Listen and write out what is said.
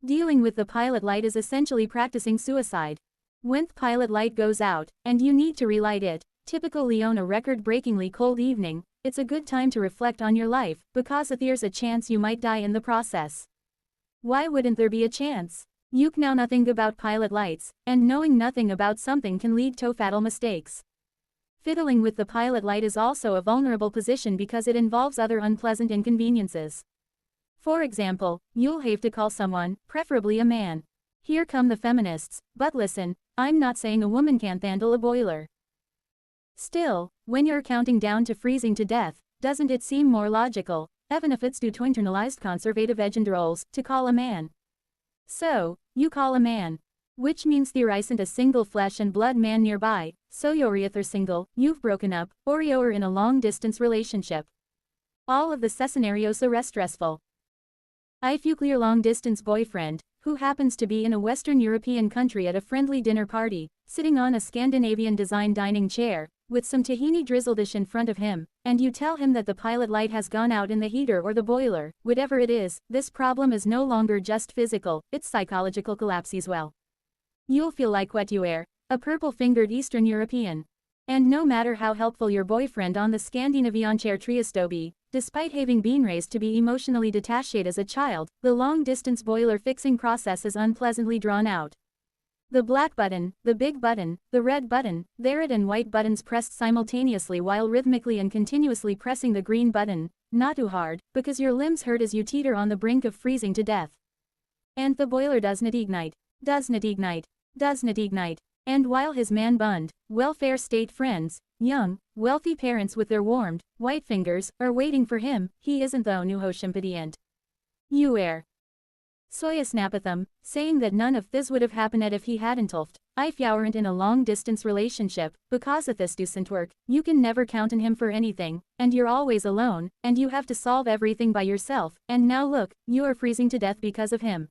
Dealing with the pilot light is essentially practicing suicide. When the pilot light goes out, and you need to relight it, typically on a record-breakingly cold evening, it's a good time to reflect on your life, because there's a chance you might die in the process. Why wouldn't there be a chance? You know nothing about pilot lights, and knowing nothing about something can lead to fatal mistakes. Fiddling with the pilot light is also a vulnerable position because it involves other unpleasant inconveniences. For example, you'll have to call someone, preferably a man. Here come the feminists, but listen, I'm not saying a woman can't handle a boiler. Still, when you're counting down to freezing to death, doesn't it seem more logical, even if it's due to internalized conservative agenda roles, to call a man? So, you call a man. Which means there isn't a single flesh and blood man nearby, so you're either single, you've broken up, or you're in a long-distance relationship. All of the scenarios are stressful. If you clear long-distance boyfriend, who happens to be in a Western European country at a friendly dinner party, sitting on a Scandinavian-designed dining chair, with some tahini drizzle dish in front of him, and you tell him that the pilot light has gone out in the heater or the boiler, whatever it is, this problem is no longer just physical, it's psychological collapse as well. You'll feel like what you are, a purple-fingered Eastern European. And no matter how helpful your boyfriend on the Scandinavian chair tries to be, despite having been raised to be emotionally detached as a child, the long-distance boiler fixing process is unpleasantly drawn out. The black button, the big button, the red button, the red and white buttons pressed simultaneously while rhythmically and continuously pressing the green button, not too hard, because your limbs hurt as you teeter on the brink of freezing to death. And the boiler does not ignite. And while his man-bun, welfare state friends, young, wealthy parents with their warmed, white fingers, are waiting for him, he isn't though nu hoshimpadient. You are. Soya snapatham, saying that none of this would have happened if he hadn't if you weren't in a long-distance relationship, because if this doesn't work, you can never count on him for anything, and you're always alone, and you have to solve everything by yourself, and now look, you are freezing to death because of him.